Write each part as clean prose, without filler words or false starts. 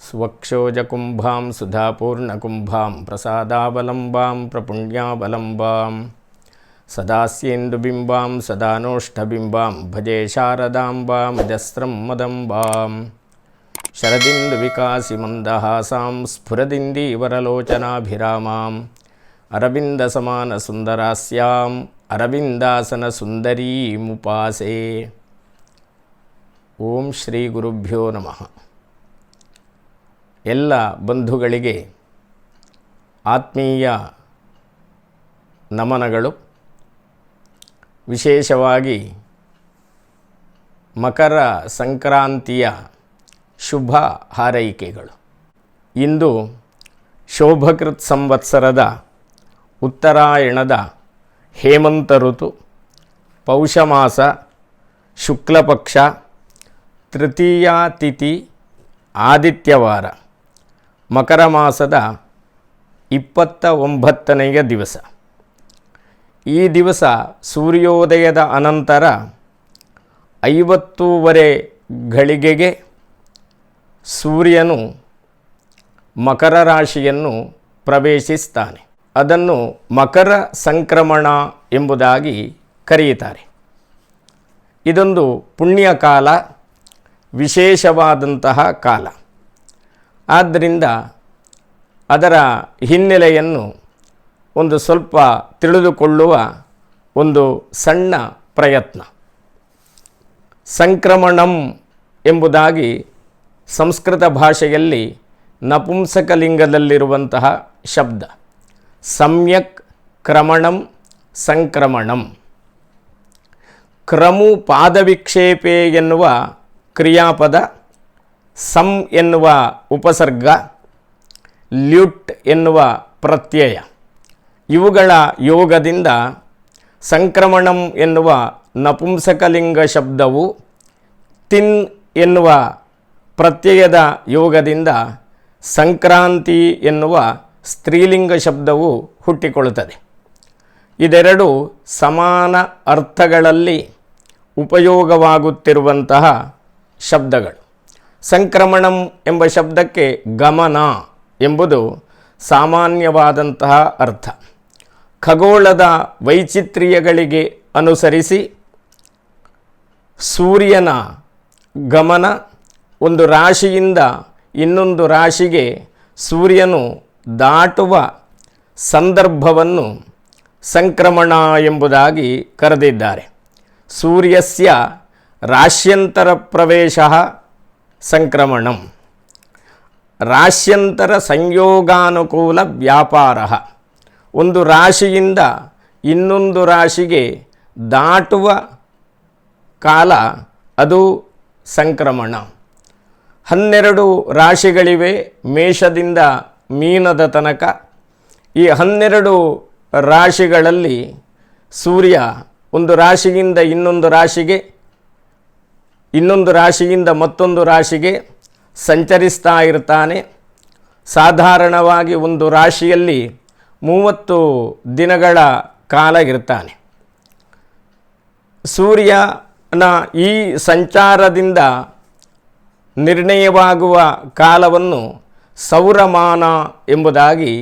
ಸ್ವಕ್ಷೋಜಕುಂಭಾಂ ಸುಧಾಪೂರ್ಣಕುಂಭಾಂ ಪ್ರಸಾದಾವಲಂಬಾಂ ಪ್ರಪುಣ್ಯಾವಲಂಬಾಂ ಸದಾಸ್ಯೇಂದುಬಿಂಬಾಂ ಸದಾನೋಷ್ಠಬಿಂಬಾಂ ಭಜೆ ಶಾರದಾಂಬಾಂ ಅಜಸ್ರಂ ಮದಂಬಾಂ ಶರದಿಂದುವಿಕಾಸಿ ಮಂದಹಾಸಾಂ ಸ್ಫುರದಿಂದೀವರಲೋಚನಾಭಿರಾಮಾಂ ಅರವಿಂದಸಮಾನಸುಂದರಾಸ್ಯಾಂ ಅರವಿಂದಾಸನಸುಂದರೀಮುಪಾಸೆ. ಓಂ ಶ್ರೀ ಗುರುಭ್ಯೋ ನಮಃ. ಎಲ್ಲ ಬಂಧುಗಳಿಗೆ ಆತ್ಮೀಯ ನಮನಗಳು. ವಿಶೇಷವಾಗಿ ಮಕರ ಸಂಕ್ರಾಂತಿಯ ಶುಭ ಹಾರೈಕೆಗಳು. ಇಂದು ಶೋಭಕೃತ್ ಸಂವತ್ಸರದ ಉತ್ತರಾಯಣದ ಹೇಮಂತ ಋತು, ಪೌಷಮಾಸ, ಶುಕ್ಲಪಕ್ಷ, ತೃತೀಯಾ ತಿಥಿ, ಆದಿತ್ಯವಾರ, ಮಕರ ಮಾಸದ 29ನೆಯ ದಿವಸ. ಈ ದಿವಸ ಸೂರ್ಯೋದಯದ ಅನಂತರ 50 ಘಳಿಗೆಗೆ ಸೂರ್ಯನು ಮಕರ ರಾಶಿಯನ್ನು ಪ್ರವೇಶಿಸ್ತಾನೆ. ಅದನ್ನು ಮಕರ ಸಂಕ್ರಮಣ ಎಂಬುದಾಗಿ ಕರೆಯುತ್ತಾರೆ. ಇದೊಂದು ಪುಣ್ಯಕಾಲ, ವಿಶೇಷವಾದಂತಹ ಕಾಲ. ಆದ್ದರಿಂದ ಅದರ ಹಿನ್ನೆಲೆಯನ್ನು ಒಂದು ಸ್ವಲ್ಪ ತಿಳಿದುಕೊಳ್ಳುವ ಒಂದು ಸಣ್ಣ ಪ್ರಯತ್ನ. ಸಂಕ್ರಮಣಂ ಎಂಬುದಾಗಿ ಸಂಸ್ಕೃತ ಭಾಷೆಯಲ್ಲಿ ನಪುಂಸಕಲಿಂಗದಲ್ಲಿರುವಂತಹ ಶಬ್ದ. ಸಮ್ಯಕ್ ಕ್ರಮಣಂ ಸಂಕ್ರಮಣಂ. ಕ್ರಮು ಪಾದವಿಕ್ಷೇಪೆ ಎನ್ನುವ ಕ್ರಿಯಾಪದ, ಸಂ ಎನ್ನುವ ಉಪಸರ್ಗ, ಲ್ಯುಟ್ ಎನ್ನುವ ಪ್ರತ್ಯಯ, ಇವುಗಳ ಯೋಗದಿಂದ ಸಂಕ್ರಮಣಂ ಎನ್ನುವ ನಪುಂಸಕಲಿಂಗ ಶಬ್ದವು ತಿನ್ ಎನ್ನುವ ಪ್ರತ್ಯಯದ ಯೋಗದಿಂದ ಸಂಕ್ರಾಂತಿ ಎನ್ನುವ ಸ್ತ್ರೀಲಿಂಗ ಶಬ್ದವು ಹುಟ್ಟಿಕೊಳ್ಳುತ್ತದೆ. ಇದೆರಡು ಸಮಾನ ಅರ್ಥಗಳಲ್ಲಿ ಉಪಯೋಗವಾಗುತ್ತಿರುವಂತಹ ಶಬ್ದಗಳು. ಸಂಕ್ರಮಣಂ ಎಂಬ ಶಬ್ದಕ್ಕೆ ಗಮನ ಎಂಬುದು ಸಾಮಾನ್ಯವಾದಂತಹ ಅರ್ಥ. ಖಗೋಳದ ವೈಚಿತ್ರ್ಯಗಳಿಗೆ ಅನುಸರಿಸಿ ಸೂರ್ಯನ ಗಮನ, ಒಂದು ರಾಶಿಯಿಂದ ಇನ್ನೊಂದು ರಾಶಿಗೆ ಸೂರ್ಯನು ದಾಟುವ ಸಂದರ್ಭವನ್ನು ಸಂಕ್ರಮಣ ಎಂಬುದಾಗಿ ಕರೆದಿದ್ದಾರೆ. ಸೂರ್ಯಸ್ಯ ರಾಶ್ಯಂತರ ಪ್ರವೇಶ ಸಂಕ್ರಮಣಂ. ರಾಶ್ಯಂತರ ಸಂಯೋಗಾನುಕೂಲ ವ್ಯಾಪಾರ. ಒಂದು ರಾಶಿಯಿಂದ ಇನ್ನೊಂದು ರಾಶಿಗೆ ದಾಟುವ ಕಾಲ, ಅದು ಸಂಕ್ರಮಣ. 12 ರಾಶಿಗಳಿವೆ, ಮೇಷದಿಂದ ಮೀನದ ತನಕ. ಈ 12 ರಾಶಿಗಳಲ್ಲಿ ಸೂರ್ಯ ಒಂದು ರಾಶಿಯಿಂದ ಇನ್ನೊಂದು ರಾಶಿಗೆ, ಇನ್ನೊಂದು ರಾಶಿಯಿಂದ ಮತ್ತೊಂದು ರಾಶಿಗೆ ಸಂಚರಿಸ್ತಾ ಇರ್ತಾನೆ. ಸಾಧಾರಣವಾಗಿ ಒಂದು ರಾಶಿಯಲ್ಲಿ 30 ದಿನಗಳ ಕಾಲ ಇರ್ತಾನೆ. ಸೂರ್ಯನ ಈ ಸಂಚಾರದಿಂದ ನಿರ್ಣಯವಾಗುವ ಕಾಲವನ್ನು ಸೌರಮಾನ ಎಂಬುದಾಗಿ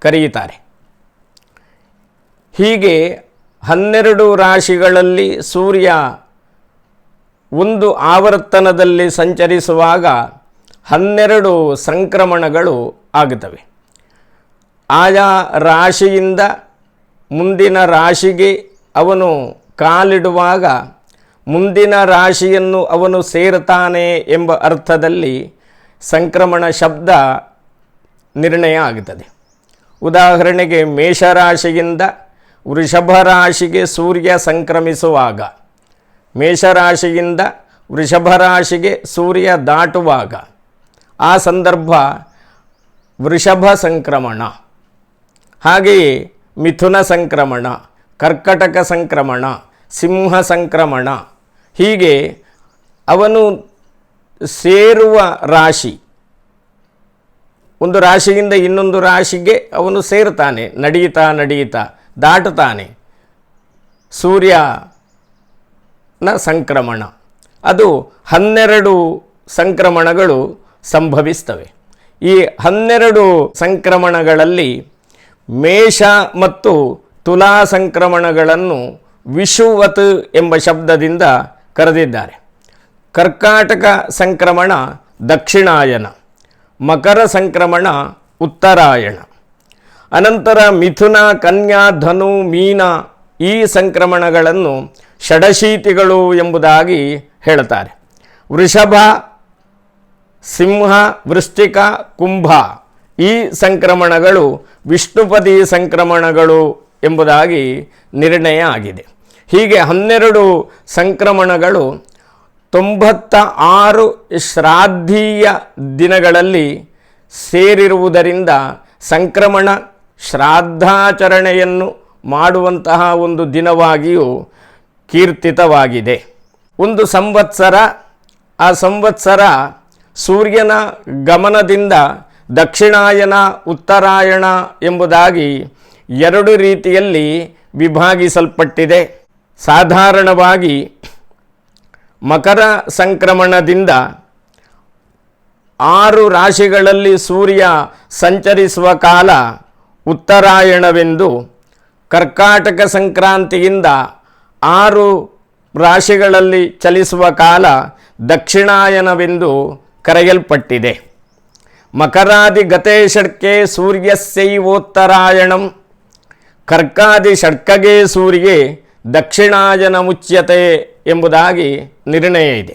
ಕರೆಯುತ್ತಾರೆ. ಹೀಗೆ 12 ರಾಶಿಗಳಲ್ಲಿ ಸೂರ್ಯ ಒಂದು ಆವರ್ತನದಲ್ಲಿ ಸಂಚರಿಸುವಾಗ 12 ಸಂಕ್ರಮಣಗಳು ಆಗುತ್ತವೆ. ಆಯಾ ರಾಶಿಯಿಂದ ಮುಂದಿನ ರಾಶಿಗೆ ಅವನು ಕಾಲಿಡುವಾಗ ಮುಂದಿನ ರಾಶಿಯನ್ನು ಅವನು ಸೇರ್ತಾನೆ ಎಂಬ ಅರ್ಥದಲ್ಲಿ ಸಂಕ್ರಮಣ ಶಬ್ದ ನಿರ್ಣಯ ಆಗುತ್ತದೆ. ಉದಾಹರಣೆಗೆ ಮೇಷರಾಶಿಯಿಂದ ವೃಷಭ ರಾಶಿಗೆ ಸೂರ್ಯ ಸಂಕ್ರಮಿಸುವಾಗ, ಮೇಷರಾಶಿಯಿಂದ ವೃಷಭ ರಾಶಿಗೆ ಸೂರ್ಯ ದಾಟುವಾಗ ಆ ಸಂದರ್ಭ ವೃಷಭ ಸಂಕ್ರಮಣ. ಹಾಗೆಯೇ ಮಿಥುನ ಸಂಕ್ರಮಣ, ಕರ್ಕಟಕ ಸಂಕ್ರಮಣ, ಸಿಂಹ ಸಂಕ್ರಮಣ. ಹೀಗೆ ಅವನು ಸೇರುವ ರಾಶಿ, ಒಂದು ರಾಶಿಯಿಂದ ಇನ್ನೊಂದು ರಾಶಿಗೆ ಅವನು ಸೇರ್ತಾನೆ, ನಡೆಯುತ್ತಾ ದಾಟುತ್ತಾನೆ. ಸೂರ್ಯನ ಸಂಕ್ರಮಣ ಅದು 12 ಸಂಕ್ರಮಣಗಳು ಸಂಭವಿಸ್ತವೆ. ಈ 12 ಸಂಕ್ರಮಣಗಳಲ್ಲಿ ಮೇಷ ಮತ್ತು ತುಲಾ ಸಂಕ್ರಮಣಗಳನ್ನು ವಿಷುವತ್ ಎಂಬ ಶಬ್ದದಿಂದ ಕರೆದಿದ್ದಾರೆ. ಕರ್ಕಾಟಕ ಸಂಕ್ರಮಣ ದಕ್ಷಿಣಾಯನ, ಮಕರ ಸಂಕ್ರಮಣ ಉತ್ತರಾಯಣ, ಅನಂತರ ಮಿಥುನ, ಕನ್ಯಾ, ಧನು, ಮೀನ ಈ ಸಂಕ್ರಮಣಗಳನ್ನು ಷಡಶೀತಿಗಳು ಎಂಬುದಾಗಿ ಹೇಳ್ತಾರೆ. ವೃಷಭ, ಸಿಂಹ, ವೃಶ್ಚಿಕ, ಕುಂಭ ಈ ಸಂಕ್ರಮಣಗಳು ವಿಷ್ಣುಪದಿ ಸಂಕ್ರಮಣಗಳು ಎಂಬುದಾಗಿ ನಿರ್ಣಯ ಆಗಿದೆ. ಹೀಗೆ 12 ಸಂಕ್ರಮಣಗಳು 96 ಶ್ರಾದ್ದೀಯ ದಿನಗಳಲ್ಲಿ ಸೇರಿರುವುದರಿಂದ ಸಂಕ್ರಮಣ ಶ್ರಾದ್ದಾಚರಣೆಯನ್ನು ಮಾಡುವಂತಹ ಒಂದು ದಿನವಾಗಿಯೂ ಕೀರ್ತಿತವಾಗಿದೆ. ಒಂದು ಸಂವತ್ಸರ, ಆ ಸಂವತ್ಸರ ಸೂರ್ಯನ ಗಮನದಿಂದ ದಕ್ಷಿಣಾಯನ, ಉತ್ತರಾಯಣ ಎಂಬುದಾಗಿ 2 ರೀತಿಯಲ್ಲಿ ವಿಭಾಗಿಸಲ್ಪಟ್ಟಿದೆ. ಸಾಧಾರಣವಾಗಿ ಮಕರ ಸಂಕ್ರಮಣದಿಂದ 6 ರಾಶಿಗಳಲ್ಲಿ ಸೂರ್ಯ ಸಂಚರಿಸುವ ಕಾಲ ಉತ್ತರಾಯಣವೆಂದು, ಕರ್ಕಾಟಕ ಸಂಕ್ರಾಂತಿಯಿಂದ 6 ರಾಶಿಗಳಲ್ಲಿ ಚಲಿಸುವ ಕಾಲ ದಕ್ಷಿಣಾಯನವೆಂದು ಕರೆಯಲ್ಪಟ್ಟಿದೆ. ಮಕರಾದಿ ಗತೆ ಷಡ್ಕೆ ಸೂರ್ಯಸ್ಯೈವೋತ್ತರಾಯಣಂ, ಕರ್ಕಾದಿ ಷಡ್ಕಗೆ ಸೂರ್ಯೇ ದಕ್ಷಿಣಾಯನ ಮುಚ್ಯತೆ ಎಂಬುದಾಗಿ ನಿರ್ಣಯ ಇದೆ.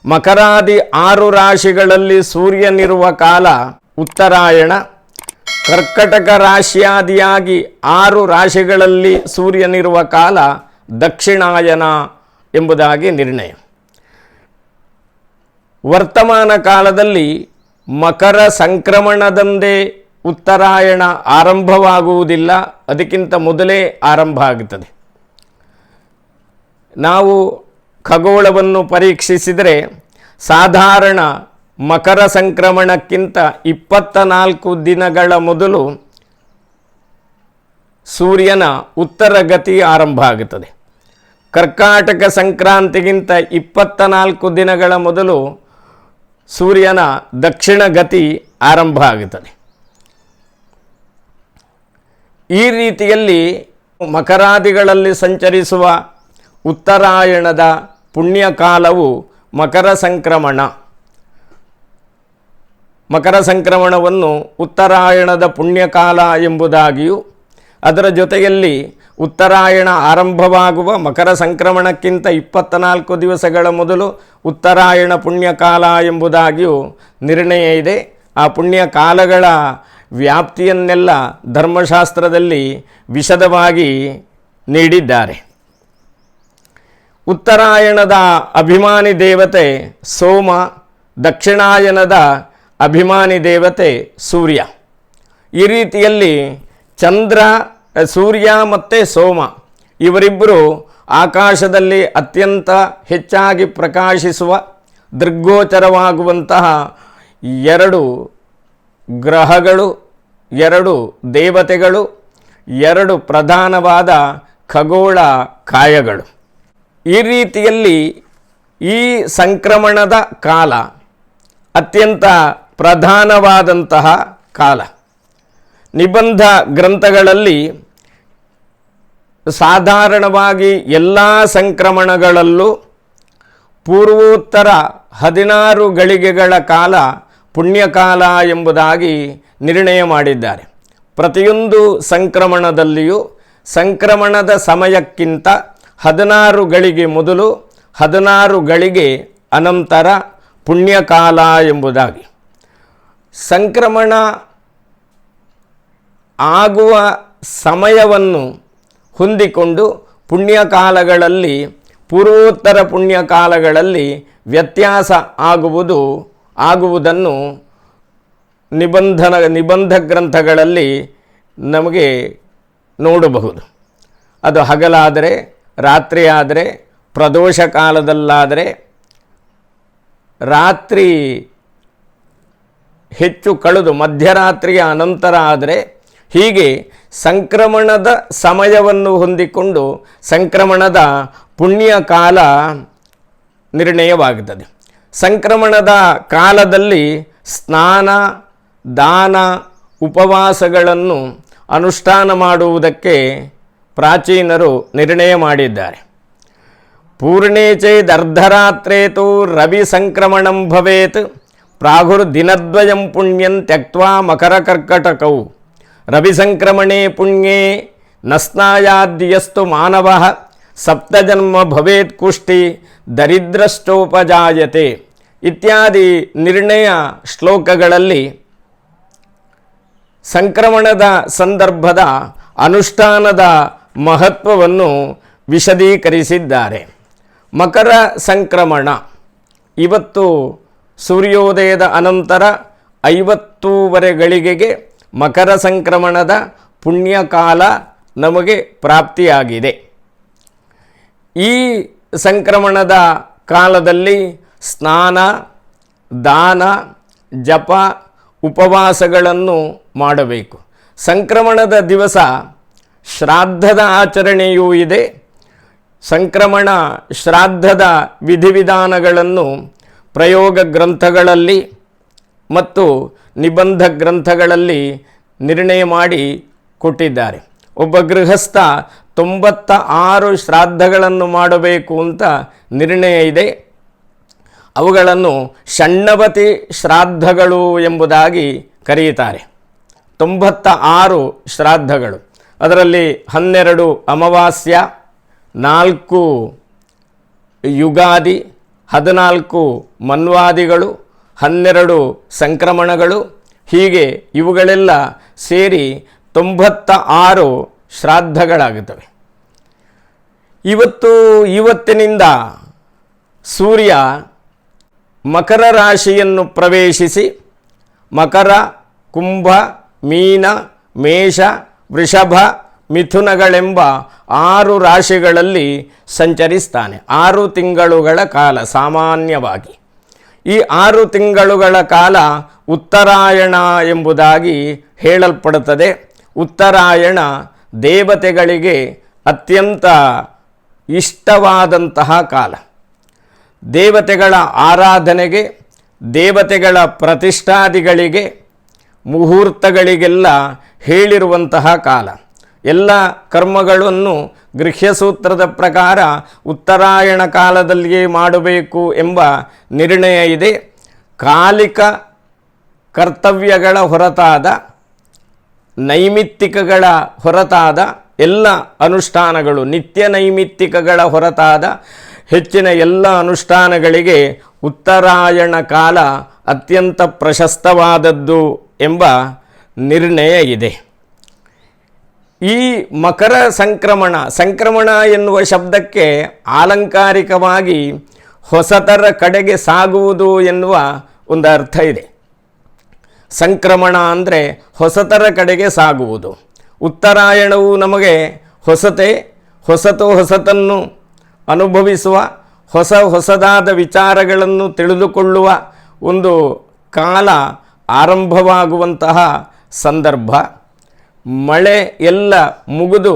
ಮಕರಾದಿ 6 ರಾಶಿಗಳಲ್ಲಿ ಸೂರ್ಯನಿರುವ ಕಾಲ ಉತ್ತರಾಯಣ, ಕರ್ಕಟಕ ರಾಶಿಯಾದಿಯಾಗಿ 6 ರಾಶಿಗಳಲ್ಲಿ ಸೂರ್ಯನಿರುವ ಕಾಲ ದಕ್ಷಿಣಾಯನ ಎಂಬುದಾಗಿ ನಿರ್ಣಯ. ವರ್ತಮಾನ ಕಾಲದಲ್ಲಿ ಮಕರ ಸಂಕ್ರಮಣದಂದೇ ಉತ್ತರಾಯಣ ಆರಂಭವಾಗುವುದಿಲ್ಲ, ಅದಕ್ಕಿಂತ ಮೊದಲೇ ಆರಂಭ ಆಗುತ್ತದೆ. ನಾವು ಖಗೋಳವನ್ನು ಪರೀಕ್ಷಿಸಿದರೆ ಸಾಧಾರಣ ಮಕರ ಸಂಕ್ರಮಣಕ್ಕಿಂತ 24 ದಿನಗಳ ಮೊದಲು ಸೂರ್ಯನ ಉತ್ತರ ಗತಿ ಆರಂಭ ಆಗುತ್ತದೆ. ಕರ್ಕಾಟಕ ಸಂಕ್ರಾಂತಿಗಿಂತ 24 ದಿನಗಳ ಮೊದಲು ಸೂರ್ಯನ ದಕ್ಷಿಣ ಗತಿ ಆರಂಭ ಆಗುತ್ತದೆ. ಈ ರೀತಿಯಲ್ಲಿ ಮಕರಾದಿಗಳಲ್ಲಿ ಸಂಚರಿಸುವ ಉತ್ತರಾಯಣದ ಪುಣ್ಯಕಾಲವು ಮಕರ ಸಂಕ್ರಮಣ. ಮಕರ ಸಂಕ್ರಮಣವನ್ನು ಉತ್ತರಾಯಣದ ಪುಣ್ಯಕಾಲ ಎಂಬುದಾಗಿಯೂ, ಅದರ ಜೊತೆಯಲ್ಲಿ ಉತ್ತರಾಯಣ ಆರಂಭವಾಗುವ ಮಕರ ಸಂಕ್ರಮಣಕ್ಕಿಂತ 24 ದಿವಸಗಳ ಮೊದಲು ಉತ್ತರಾಯಣ ಪುಣ್ಯಕಾಲ ಎಂಬುದಾಗಿಯೂ ನಿರ್ಣಯ ಇದೆ. ಆ ಪುಣ್ಯಕಾಲಗಳ ವ್ಯಾಪ್ತಿಯನ್ನೆಲ್ಲ ಧರ್ಮಶಾಸ್ತ್ರದಲ್ಲಿ ವಿಶದವಾಗಿ ನೀಡಿದ್ದಾರೆ. ಉತ್ತರಾಯಣದ ಅಭಿಮಾನಿ ದೇವತೆ ಸೋಮ, ದಕ್ಷಿಣಾಯನದ ಅಭಿಮಾನಿ ದೇವತೆ ಸೂರ್ಯ. ಈ ರೀತಿಯಲ್ಲಿ ಸೂರ್ಯ ಮತ್ತು ಸೋಮ ಇವರಿಬ್ಬರು ಆಕಾಶದಲ್ಲಿ ಅತ್ಯಂತ ಹೆಚ್ಚಾಗಿ ಪ್ರಕಾಶಿಸುವ ದೃಗ್ಗೋಚರವಾಗುವಂತಹ 2 ಗ್ರಹಗಳು, 2 ದೇವತೆಗಳು, 2 ಪ್ರಧಾನವಾದ ಖಗೋಳ ಕಾಯಗಳು. ಈ ರೀತಿಯಲ್ಲಿ ಈ ಸಂಕ್ರಮಣದ ಕಾಲ ಅತ್ಯಂತ ಪ್ರಧಾನವಾದಂತಹ ಕಾಲ. ನಿಬಂಧ ಗ್ರಂಥಗಳಲ್ಲಿ ಸಾಧಾರಣವಾಗಿ ಎಲ್ಲ ಸಂಕ್ರಮಣಗಳಲ್ಲೂ ಪೂರ್ವೋತ್ತರ 16 ಗಳಿಗೆಗಳ ಕಾಲ ಪುಣ್ಯಕಾಲ ಎಂಬುದಾಗಿ ನಿರ್ಣಯ ಮಾಡಿದ್ದಾರೆ. ಪ್ರತಿಯೊಂದು ಸಂಕ್ರಮಣದಲ್ಲಿಯೂ ಸಂಕ್ರಮಣದ ಸಮಯಕ್ಕಿಂತ 16 ಗಳಿಗೆ ಮೊದಲು, 16 ಗಳಿಗೆ ಅನಂತರ ಪುಣ್ಯಕಾಲ ಎಂಬುದಾಗಿ. ಸಂಕ್ರಮಣ ಆಗುವ ಸಮಯವನ್ನು ಹೊಂದಿಕೊಂಡು ಪುಣ್ಯಕಾಲಗಳಲ್ಲಿ, ಪೂರ್ವೋತ್ತರ ಪುಣ್ಯಕಾಲಗಳಲ್ಲಿ ವ್ಯತ್ಯಾಸ ಆಗುವುದನ್ನು ನಿಬಂಧ ಗ್ರಂಥಗಳಲ್ಲಿ ನಮಗೆ ನೋಡಬಹುದು. ಅದು ಹಗಲಾದರೆ, ರಾತ್ರಿ ಆದರೆ, ಪ್ರದೋಷ ಕಾಲದಲ್ಲಾದರೆ, ರಾತ್ರಿ ಹೆಚ್ಚು ಕಳೆದು ಮಧ್ಯರಾತ್ರಿಯ ಅನಂತರ ಆದರೆ, ಹೀಗೆ ಸಂಕ್ರಮಣದ ಸಮಯವನ್ನು ಹೊಂದಿಕೊಂಡು ಸಂಕ್ರಮಣದ ಪುಣ್ಯಕಾಲ ನಿರ್ಣಯವಾಗುತ್ತದೆ. ಸಂಕ್ರಮಣದ ಕಾಲದಲ್ಲಿ ಸ್ನಾನ, ದಾನ ಉಪವಾಸಗಳನ್ನು ಅನುಷ್ಠಾನ ಮಾಡುವುದಕ್ಕೆ ಪ್ರಾಚೀನರು ನಿರ್ಣಯ ಮಾಡಿದ್ದಾರೆ. ಪೂರ್ಣೇ ಚೇದರ್ಧರಾತ್ರೇತು ರವಿ ಸಂಕ್ರಮಣಂ ಭವೇತ್ ಪ್ರಾಗುರ್ದಿನದ್ವಯಂ ಪುಣ್ಯಂ ತ್ಯಕ್ತ್ವಾ ಮಕರ ಕರ್ಕಟಕೌ ರವಿ ಸಂಕ್ರಮಣೇ ಪುಣ್ಯೇ ನಸ್ನಾಯಾದ್ಯಸ್ತು ಮಾನವಃ ಸಪ್ತಜನ್ಮ ಭವೇತ್ ಕುಷ್ಟಿ ದರಿದ್ರಷ್ಟೋಪಜಾಯತೆ ಇತ್ಯಾದಿ ನಿರ್ಣಯ ಶ್ಲೋಕಗಳಲ್ಲಿ ಸಂಕ್ರಮಣದ ಸಂದರ್ಭದ ಅನುಷ್ಠಾನದ ಮಹತ್ವವನ್ನು ವಿಶದೀಕರಿಸಿದ್ದಾರೆ. ಮಕರ ಸಂಕ್ರಮಣ ಇವತ್ತು ಸೂರ್ಯೋದಯದ ಅನಂತರ 50 ಗಳಿಗೆಗೆ ಮಕರ ಸಂಕ್ರಮಣದ ಪುಣ್ಯಕಾಲ ನಮಗೆ ಪ್ರಾಪ್ತಿಯಾಗಿದೆ. ಈ ಸಂಕ್ರಮಣದ ಕಾಲದಲ್ಲಿ ಸ್ನಾನ, ದಾನ, ಜಪ, ಉಪವಾಸಗಳನ್ನು ಮಾಡಬೇಕು. ಸಂಕ್ರಮಣದ ದಿವಸ ಶ್ರಾದ್ದದ ಆಚರಣೆಯೂ ಇದೆ. ಸಂಕ್ರಮಣ ಶ್ರಾದ್ದದ ವಿಧಿವಿಧಾನಗಳನ್ನು ಪ್ರಯೋಗ ಗ್ರಂಥಗಳಲ್ಲಿ ಮತ್ತು ನಿಬಂಧ ಗ್ರಂಥಗಳಲ್ಲಿ ನಿರ್ಣಯ ಮಾಡಿ ಕೊಟ್ಟಿದ್ದಾರೆ. ಒಬ್ಬ ಗೃಹಸ್ಥ 96 ಶ್ರಾದ್ದಗಳನ್ನು ಮಾಡಬೇಕು ಅಂತ ನಿರ್ಣಯ ಇದೆ. ಅವುಗಳನ್ನು ಷಣ್ಣವತಿ ಶ್ರಾದ್ದಗಳು ಎಂಬುದಾಗಿ ಕರೆಯುತ್ತಾರೆ. 96 ಶ್ರಾದ್ದಗಳು. ಅದರಲ್ಲಿ 12 ಅಮಾವಾಸ್ಯ, 4 ಯುಗಾದಿ, 14 ಮನ್ವಾದಿಗಳು, 12 ಸಂಕ್ರಮಣಗಳು, ಹೀಗೆ ಇವುಗಳೆಲ್ಲ ಸೇರಿ 96 ಶ್ರಾದ್ದಗಳಾಗುತ್ತವೆ. ಇವತ್ತಿನಿಂದ ಸೂರ್ಯ ಮಕರ ರಾಶಿಯನ್ನು ಪ್ರವೇಶಿಸಿ ಮಕರ, ಕುಂಭ, ಮೀನ, ಮೇಷ, ವೃಷಭ, ಮಿಥುನಗಳೆಂಬ 6 ರಾಶಿಗಳಲ್ಲಿ ಸಂಚರಿಸ್ತಾನೆ. 6 ತಿಂಗಳುಗಳ ಕಾಲ ಸಾಮಾನ್ಯವಾಗಿ. ಈ 6 ತಿಂಗಳುಗಳ ಕಾಲ ಉತ್ತರಾಯಣ ಎಂಬುದಾಗಿ ಹೇಳಲ್ಪಡುತ್ತದೆ. ಉತ್ತರಾಯಣ ದೇವತೆಗಳಿಗೆ ಅತ್ಯಂತ ಇಷ್ಟವಾದಂತಹ ಕಾಲ. ದೇವತೆಗಳ ಆರಾಧನೆಗೆ, ದೇವತೆಗಳ ಪ್ರತಿಷ್ಠಾದಿಗಳಿಗೆ, ಮುಹೂರ್ತಗಳಿಗೆಲ್ಲ ಹೇಳಿರುವಂತಹ ಕಾಲ. ಎಲ್ಲ ಕರ್ಮಗಳನ್ನು ಗೃಹ್ಯಸೂತ್ರದ ಪ್ರಕಾರ ಉತ್ತರಾಯಣ ಕಾಲದಲ್ಲಿಯೇ ಮಾಡಬೇಕು ಎಂಬ ನಿರ್ಣಯ ಇದೆ. ಕಾಲಿಕ ಕರ್ತವ್ಯಗಳ ಹೊರತಾದ, ನೈಮಿತ್ತಿಕಗಳ ಹೊರತಾದ ಎಲ್ಲ ಅನುಷ್ಠಾನಗಳು, ನಿತ್ಯ ನೈಮಿತ್ತಿಕಗಳ ಹೊರತಾದ ಹೆಚ್ಚಿನ ಎಲ್ಲ ಅನುಷ್ಠಾನಗಳಿಗೆ ಉತ್ತರಾಯಣ ಕಾಲ ಅತ್ಯಂತ ಪ್ರಶಸ್ತವಾದದ್ದು ಎಂಬ ನಿರ್ಣಯ ಇದೆ. ಈ ಮಕರ ಸಂಕ್ರಮಣ ಎನ್ನುವ ಶಬ್ದಕ್ಕೆ ಆಲಂಕಾರಿಕವಾಗಿ ಹೊಸತರ ಕಡೆಗೆ ಸಾಗುವುದು ಎನ್ನುವ ಒಂದು ಅರ್ಥ ಇದೆ. ಸಂಕ್ರಮಣ ಅಂದರೆ ಹೊಸತರ ಕಡೆಗೆ ಸಾಗುವುದು. ಉತ್ತರಾಯಣವು ನಮಗೆ ಹೊಸತನ್ನು ಅನುಭವಿಸುವ, ಹೊಸದಾದ ವಿಚಾರಗಳನ್ನು ತಿಳಿದುಕೊಳ್ಳುವ ಒಂದು ಕಾಲ ಆರಂಭವಾಗುವಂತಹ ಸಂದರ್ಭ. ಮಳೆ ಎಲ್ಲ ಮುಗಿದು,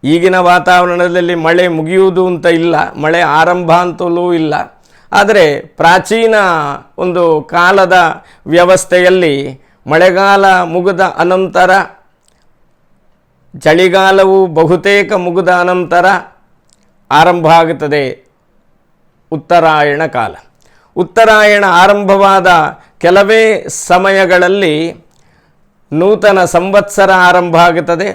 ಈಗಿನ ವಾತಾವರಣದಲ್ಲಿ ಮಳೆ ಮುಗಿಯುವುದು ಅಂತ ಇಲ್ಲ, ಮಳೆ ಆರಂಭ ಅಂತಲೂ ಇಲ್ಲ. ಆದರೆ ಪ್ರಾಚೀನ ಒಂದು ಕಾಲದ ವ್ಯವಸ್ಥೆಯಲ್ಲಿ ಮಳೆಗಾಲ ಮುಗಿದ ಅನಂತರ, ಚಳಿಗಾಲವು ಬಹುತೇಕ ಮುಗಿದ ಅನಂತರ ಆರಂಭ ಆಗುತ್ತದೆ ಉತ್ತರಾಯಣ ಕಾಲ. ಉತ್ತರಾಯಣ ಆರಂಭವಾದ ಕೆಲವೇ ಸಮಯಗಳಲ್ಲಿ ನೂತನ ಸಂವತ್ಸರ ಆರಂಭ ಆಗುತ್ತದೆ,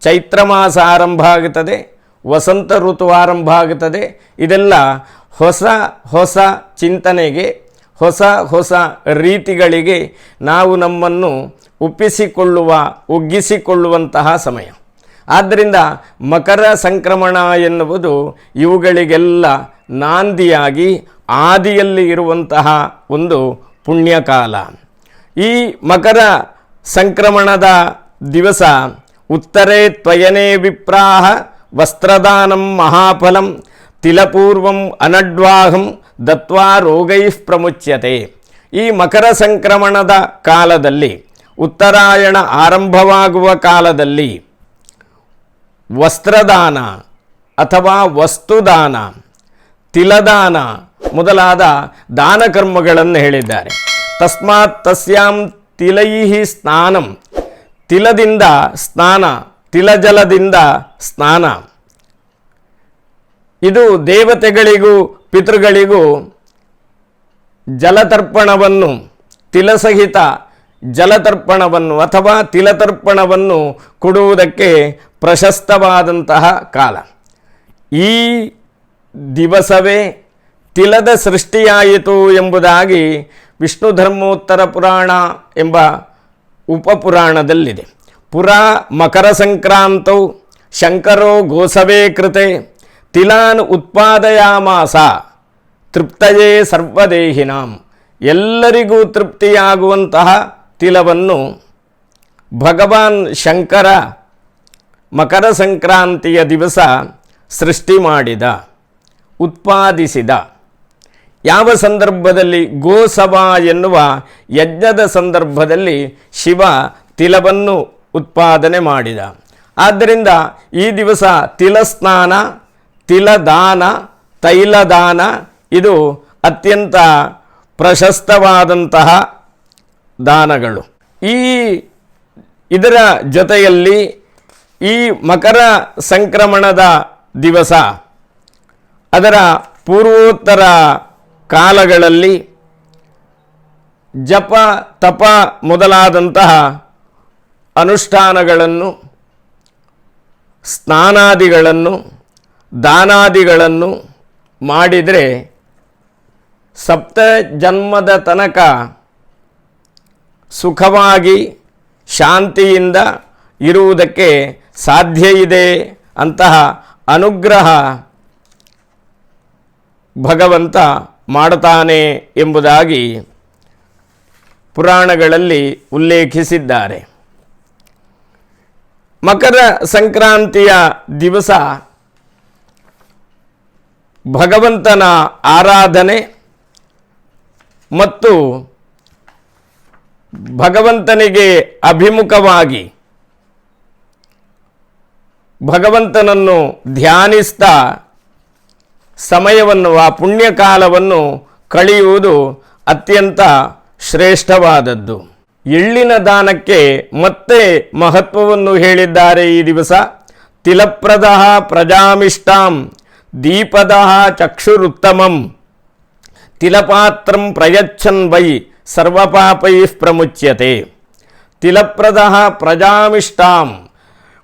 ಚೈತ್ರ ಮಾಸ ಆರಂಭ ಆಗುತ್ತದೆ, ವಸಂತ ಋತು ಆರಂಭ ಆಗುತ್ತದೆ. ಇದೆಲ್ಲ ಹೊಸ ಚಿಂತನೆಗೆ, ಹೊಸ ರೀತಿಗಳಿಗೆ ನಾವು ನಮ್ಮನ್ನು ಒಗ್ಗಿಸಿಕೊಳ್ಳುವಂತಹ ಸಮಯ. ಆದ್ದರಿಂದ ಮಕರ ಸಂಕ್ರಮಣ ಎನ್ನುವುದು ಇವುಗಳಿಗೆಲ್ಲ ನಾಂದಿಯಾಗಿ ಆದಿಯಲ್ಲಿ ಇರುವಂತಹ ಒಂದು ಪುಣ್ಯಕಾಲ. ಈ ಮಕರ ಸಂಕ್ರಮಣದ ದಿವಸ ಉತ್ತರೇ ತ್ವಯನೇ ವಿಪ್ರಾಹ ವಸ್ತ್ರದಾನಂ ಮಹಾಫಲಂ ತಿಲಪೂರ್ವಂ ಅನಡ್ವಾಹಂ ದತ್ವಾ ರೋಗೈಃ ಪ್ರಮುಚ್ಯತೆ. ಈ ಮಕರ ಸಂಕ್ರಮಣದ ಕಾಲದಲ್ಲಿ, ಉತ್ತರಾಯಣ ಆರಂಭವಾಗುವ ಕಾಲದಲ್ಲಿ ವಸ್ತ್ರದಾನ ಅಥವಾ ವಸ್ತುದಾನ, ತಿಲದಾನ ಮೊದಲಾದ ದಾನ ಕರ್ಮಗಳನ್ನು ಹೇಳಿದ್ದಾರೆ. ತಸ್ಮಾತ್ ತಸ್ಯಾಂ ತಿಲೈಃ ಸ್ನಾನಂ, ತಿಲದಿಂದ ಸ್ನಾನ, ತಿಲಜಲದಿಂದ ಸ್ನಾನ. ಇದು ದೇವತೆಗಳಿಗೂ ಪಿತೃಗಳಿಗೂ ಜಲತರ್ಪಣವನ್ನು, ತಿಲಸಹಿತ ಜಲತರ್ಪಣವನ್ನು ಅಥವಾ ತಿಲತರ್ಪಣವನ್ನು ಕೊಡುವುದಕ್ಕೆ ಪ್ರಶಸ್ತವಾದಂತಹ ಕಾಲ. ಈ ದಿವಸವೇ ತಿಲದ ಸೃಷ್ಟಿಯಾಯಿತು ಎಂಬುದಾಗಿ ವಿಷ್ಣು ಧರ್ಮೋತ್ತರ ಪುರಾಣ ಎಂಬ ಉಪಪುರಾಣದಲ್ಲಿದೆ. ಪುರಾ ಮಕರ ಸಂಕ್ರಾಂತೌ ಶಂಕರೋ ಗೋಸವೇ ಕೃತೆ ತಿಲಾನ್ ಉತ್ಪಾದಯಾಮಾಸ ತೃಪ್ತಯೇ ಸರ್ವದೇಹಿನಾಂ. ಎಲ್ಲರಿಗೂ ತೃಪ್ತಿಯಾಗುವಂತಹ ತಿಲವನ್ನು ಭಗವಾನ್ ಶಂಕರ ಮಕರ ಸಂಕ್ರಾಂತಿಯ ದಿವಸ ಸೃಷ್ಟಿ ಮಾಡಿದ, ಉತ್ಪಾದಿಸಿದ. ಯಾವ ಸಂದರ್ಭದಲ್ಲಿ? ಗೋಸಭ ಎನ್ನುವ ಯಜ್ಞದ ಸಂದರ್ಭದಲ್ಲಿ ಶಿವ ತಿಲವನ್ನು ಉತ್ಪಾದನೆ ಮಾಡಿದ. ಆದ್ದರಿಂದ ಈ ದಿವಸ ತಿಲಸ್ನಾನ, ತಿಲದಾನ, ತೈಲದಾನ ಇದು ಅತ್ಯಂತ ಪ್ರಶಸ್ತವಾದಂತಹ ದಾನಗಳು. ಇದರ ಜೊತೆಯಲ್ಲಿ ಈ ಮಕರ ಸಂಕ್ರಮಣದ ದಿವಸ ಅದರ ಪೂರ್ವೋತ್ತರ ಕಾಲಗಳಲ್ಲಿ ಜಪ ತಪ ಮೊದಲಾದಂತಹ ಅನುಷ್ಠಾನಗಳನ್ನು, ಸ್ನಾನಾದಿಗಳನ್ನು, ದಾನಾದಿಗಳನ್ನು ಮಾಡಿದರೆ ಸಪ್ತ ಜನ್ಮದ ತನಕ ಸುಖವಾಗಿ ಶಾಂತಿಯಿಂದ ಇರುವುದಕ್ಕೆ ಸಾಧ್ಯ ಇದೆ ಅಂತಹ ಅನುಗ್ರಹ ಭಗವಂತ ಮಾಡುತ್ತಾನೆ ಎಂಬುದಾಗಿ ಪುರಾಣಗಳಲ್ಲಿ ಉಲ್ಲೇಖಿಸಿದ್ದಾರೆ. ಮಕರ ಸಂಕ್ರಾಂತಿಯ ದಿವಸ ಭಗವಂತನ ಆರಾಧನೆ ಮತ್ತು ಭಗವಂತನಿಗೆ ಅಭಿಮುಖವಾಗಿ ಭಗವಂತನನ್ನು ಧ್ಯಾನಿಸ್ತಾ ಸಮಯವನ್ನು, ಆ ಪುಣ್ಯಕಾಲವನ್ನು ಕಳೆಯುವುದು ಅತ್ಯಂತ ಶ್ರೇಷ್ಠವಾದದ್ದು. ಎಳ್ಳಿನ ದಾನಕ್ಕೆ ಮತ್ತೆ ಮಹತ್ವವನ್ನು ಹೇಳಿದ್ದಾರೆ ಈ ದಿವಸ. ತಿಲಪ್ರದಃ ಪ್ರಜಾಮಿಷ್ಟಾಂ ದೀಪದಃ ಚಕ್ಷುರುತ್ತಮಂ ತಿಲಪಾತ್ರಂ ಪ್ರಯಚ್ಛನ್ ವೈ ಸರ್ವಪಾಪೈಃ ಪ್ರಮುಚ್ಯತೆ. ತಿಲಪ್ರದಃ ಪ್ರಜಾಮಿಷ್ಟಾಂ.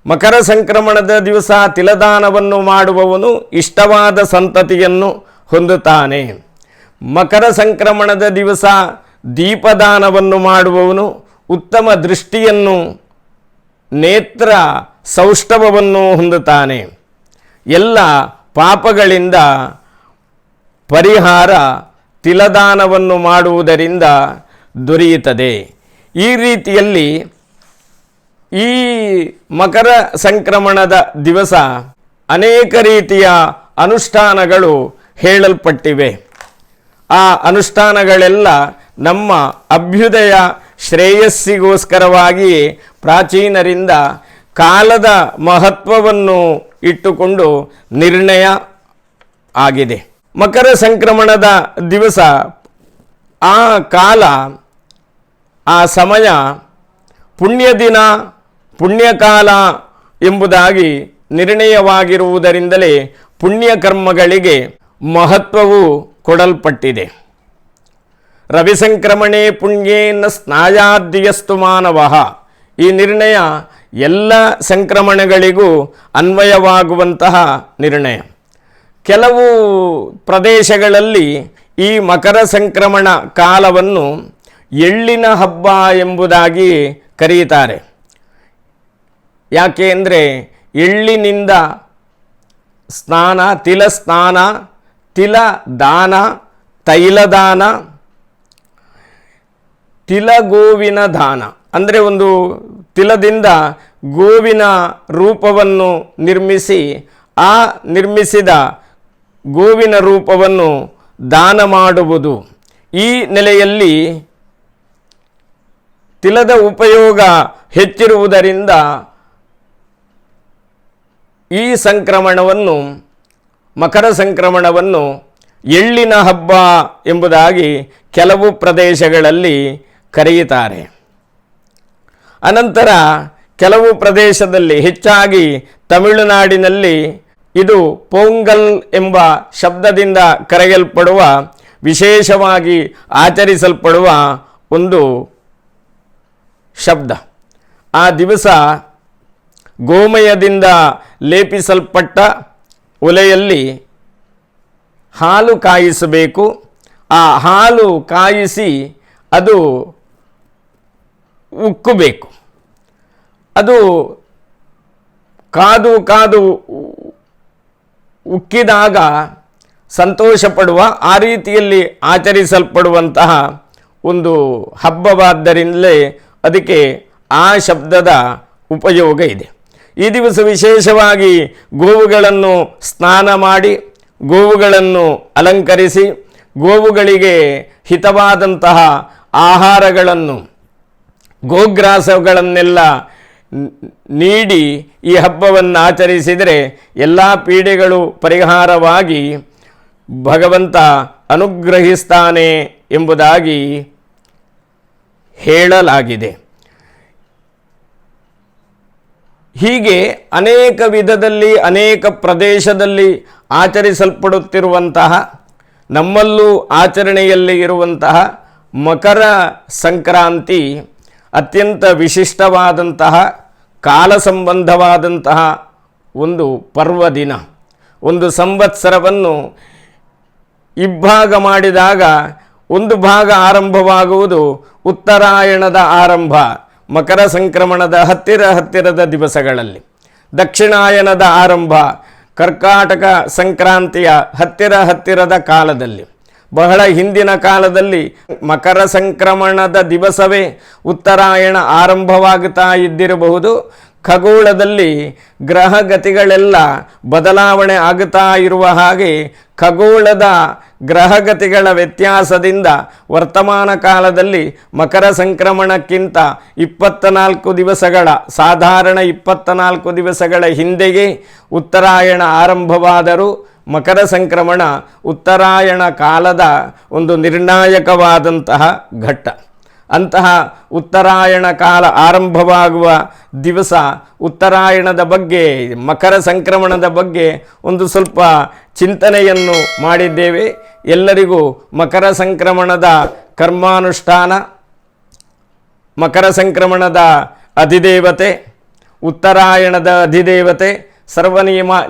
ಮಕರ ಸಂಕ್ರಮಣದ ದಿವಸ ತಿಲದಾನವನ್ನು ಮಾಡುವವನು ಇಷ್ಟವಾದ ಸಂತತಿಯನ್ನು ಹೊಂದುತ್ತಾನೆ. ಮಕರ ಸಂಕ್ರಮಣದ ದಿವಸ ದೀಪದಾನವನ್ನು ಮಾಡುವವನು ಉತ್ತಮ ದೃಷ್ಟಿಯನ್ನು, ನೇತ್ರ ಸೌಷ್ಠವವನ್ನು ಹೊಂದುತ್ತಾನೆ. ಎಲ್ಲ ಪಾಪಗಳಿಂದ ಪರಿಹಾರ ತಿಲದಾನವನ್ನು ಮಾಡುವುದರಿಂದ ದೊರೆಯುತ್ತದೆ. ಈ ರೀತಿಯಲ್ಲಿ ಈ ಮಕರ ಸಂಕ್ರಮಣದ ದಿವಸ ಅನೇಕ ರೀತಿಯ ಅನುಷ್ಠಾನಗಳು ಹೇಳಲ್ಪಟ್ಟಿವೆ. ಆ ಅನುಷ್ಠಾನಗಳೆಲ್ಲ ನಮ್ಮ ಅಭ್ಯುದಯ ಶ್ರೇಯಸ್ಸಿಗೋಸ್ಕರವಾಗಿ ಪ್ರಾಚೀನರಿಂದ ಕಾಲದ ಮಹತ್ವವನ್ನು ಇಟ್ಟುಕೊಂಡು ನಿರ್ಣಯ ಆಗಿದೆ. ಮಕರ ಸಂಕ್ರಮಣದ ದಿವಸ ಆ ಕಾಲ, ಆ ಸಮಯ ಪುಣ್ಯ ದಿನ, ಪುಣ್ಯಕಾಲ ಎಂಬುದಾಗಿ ನಿರ್ಣಯವಾಗಿರುವುದರಿಂದಲೇ ಪುಣ್ಯಕರ್ಮಗಳಿಗೆ ಮಹತ್ವವು ಕೊಡಲ್ಪಟ್ಟಿದೆ. ರವಿಸಂಕ್ರಮಣೆ ಪುಣ್ಯೇನ ಸ್ನಾಯಾದ್ಯಸ್ತು ಮಾನವಃ. ಈ ನಿರ್ಣಯ ಎಲ್ಲ ಸಂಕ್ರಮಣಗಳಿಗೂ ಅನ್ವಯವಾಗುವಂತಹ ನಿರ್ಣಯ. ಕೆಲವು ಪ್ರದೇಶಗಳಲ್ಲಿ ಈ ಮಕರ ಸಂಕ್ರಮಣ ಕಾಲವನ್ನು ಎಳ್ಳಿನ ಹಬ್ಬ ಎಂಬುದಾಗಿ ಕರೆಯುತ್ತಾರೆ. ಯಾಕೆ ಅಂದರೆ ಎಳ್ಳಿನಿಂದ ಸ್ನಾನ, ತಿಲಸ್ನಾನ, ತಿಲದಾನ, ತೈಲದಾನ, ತಿಲಗೋವಿನ ದಾನ ಅಂದರೆ ಒಂದು ತಿಲದಿಂದ ಗೋವಿನ ರೂಪವನ್ನು ನಿರ್ಮಿಸಿ ಆ ನಿರ್ಮಿಸಿದ ಗೋವಿನ ರೂಪವನ್ನು ದಾನ ಮಾಡುವುದು. ಈ ನೆಲೆಯಲ್ಲಿ ತಿಲದ ಉಪಯೋಗ ಹೆಚ್ಚಿರುವುದರಿಂದ ಈ ಸಂಕ್ರಮಣವನ್ನು, ಮಕರ ಸಂಕ್ರಮಣವನ್ನು ಎಳ್ಳಿನ ಹಬ್ಬ ಎಂಬುದಾಗಿ ಕೆಲವು ಪ್ರದೇಶಗಳಲ್ಲಿ ಕರೆಯುತ್ತಾರೆ. ಅನಂತರ ಕೆಲವು ಪ್ರದೇಶದಲ್ಲಿ, ಹೆಚ್ಚಾಗಿ ತಮಿಳುನಾಡಿನಲ್ಲಿ ಇದು ಪೊಂಗಲ್ ಎಂಬ ಶಬ್ದದಿಂದ ಕರೆಯಲ್ಪಡುವ, ವಿಶೇಷವಾಗಿ ಆಚರಿಸಲ್ಪಡುವ ಒಂದು ಶಬ್ದ. ಆ ದಿವಸ ಗೋಮಯದಿಂದ ಲೇಪಿಸಲ್ಪಟ್ಟ ಒಲೆಯಲ್ಲಿ ಹಾಲು ಕಾಯಿಸಬೇಕು. ಆ ಹಾಲು ಕಾಯಿಸಿ ಅದು ಉಕ್ಕಬೇಕು. ಅದು ಕಾದು ಕಾದು ಉಕ್ಕಿದಾಗ ಸಂತೋಷ ಪಡುವ, ಆ ರೀತಿಯಲ್ಲಿ ಆಚರಿಸಲ್ಪಡುವಂತಹ ಒಂದು ಹಬ್ಬವಾದ್ದರಿಂದಲೇ ಅದಕ್ಕೆ ಆ ಶಬ್ದದ ಉಪಯೋಗ ಇದೆ. ಈ ದಿವಸ ವಿಶೇಷವಾಗಿ ಗೋವುಗಳನ್ನು ಸ್ನಾನ ಮಾಡಿ, ಗೋವುಗಳನ್ನು ಅಲಂಕರಿಸಿ, ಗೋವುಗಳಿಗೆ ಹಿತವಾದಂತಹ ಆಹಾರಗಳನ್ನು, ಗೋಗ್ರಾಸಗಳನ್ನೆಲ್ಲ ನೀಡಿ ಈ ಹಬ್ಬವನ್ನು ಆಚರಿಸಿದರೆ ಎಲ್ಲ ಪೀಡೆಗಳು ಪರಿಹಾರವಾಗಿ ಭಗವಂತ ಅನುಗ್ರಹಿಸ್ತಾನೆ ಎಂಬುದಾಗಿ ಹೇಳಲಾಗಿದೆ. ಹೀಗೆ ಅನೇಕ ವಿಧದಲ್ಲಿ, ಅನೇಕ ಪ್ರದೇಶದಲ್ಲಿ ಆಚರಿಸಲ್ಪಡುತ್ತಿರುವಂತಹ, ನಮ್ಮಲ್ಲೂ ಆಚರಣೆಯಲ್ಲಿ ಇರುವಂತಹ ಮಕರ ಸಂಕ್ರಾಂತಿ ಅತ್ಯಂತ ವಿಶಿಷ್ಟವಾದಂತಹ, ಕಾಲ ಸಂಬಂಧವಾದಂತಹ ಒಂದು ಪರ್ವದಿನ. ಒಂದು ಸಂವತ್ಸರವನ್ನು ಇಬ್ಬಾಗ ಮಾಡಿದಾಗ ಒಂದು ಭಾಗ ಆರಂಭವಾಗುವುದು ಉತ್ತರಾಯಣದ ಆರಂಭ, ಮಕರ ಸಂಕ್ರಮಣದ ಹತ್ತಿರದ ದಿವಸಗಳಲ್ಲಿ. ದಕ್ಷಿಣಾಯನದ ಆರಂಭ ಕರ್ಕಾಟಕ ಸಂಕ್ರಾಂತಿಯ ಹತ್ತಿರದ ಕಾಲದಲ್ಲಿ. ಬಹಳ ಹಿಂದಿನ ಕಾಲದಲ್ಲಿ ಮಕರ ಸಂಕ್ರಮಣದ ದಿವಸವೇ ಉತ್ತರಾಯಣ ಆರಂಭವಾಗುತ್ತಾ ಇದ್ದಿರಬಹುದು. ಖಗೋಳದಲ್ಲಿ ಗ್ರಹಗತಿಗಳೆಲ್ಲ ಬದಲಾವಣೆ ಆಗುತ್ತಾ ಇರುವ ಹಾಗೆ ಖಗೋಳದ ಗ್ರಹಗತಿಗಳ ವ್ಯತ್ಯಾಸದಿಂದ ವರ್ತಮಾನ ಕಾಲದಲ್ಲಿ ಮಕರ ಸಂಕ್ರಮಣಕ್ಕಿಂತ 24 ದಿವಸಗಳ, ಸಾಧಾರಣ 24 ದಿವಸಗಳ ಹಿಂದೆಯೇ ಉತ್ತರಾಯಣ ಆರಂಭವಾದರೂ ಮಕರ ಸಂಕ್ರಮಣ ಉತ್ತರಾಯಣ ಕಾಲದ ಒಂದು ನಿರ್ಣಾಯಕವಾದಂತಹ ಘಟ್ಟ. ಅಂತಹ ಉತ್ತರಾಯಣ ಕಾಲ ಆರಂಭವಾಗುವ ದಿವಸ ಉತ್ತರಾಯಣದ ಬಗ್ಗೆ, ಮಕರ ಸಂಕ್ರಮಣದ ಬಗ್ಗೆ ಒಂದು ಸ್ವಲ್ಪ ಚಿಂತನೆಯನ್ನು ಮಾಡಿದ್ದೇವೆ. ಎಲ್ಲರಿಗೂ ಮಕರ ಸಂಕ್ರಮಣದ ಕರ್ಮಾನುಷ್ಠಾನ, ಮಕರ ಸಂಕ್ರಮಣದ ಅಧಿದೇವತೆ, ಉತ್ತರಾಯಣದ ಅಧಿದೇವತೆ,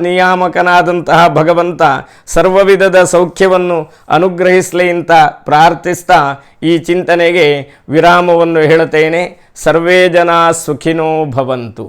ನಿಯಾಮಕನಾದಂತಹ ಭಗವಂತ ಸರ್ವವಿಧದ ಸೌಖ್ಯವನ್ನು ಅನುಗ್ರಹಿಸಲಿ ಅಂತ ಪ್ರಾರ್ಥಿಸ್ತಾ ಈ ಚಿಂತನೆಗೆ ವಿರಾಮವನ್ನು ಹೇಳುತ್ತೇನೆ. ಸರ್ವೇ ಜನ ಸುಖಿನೋ ಭವಂತು.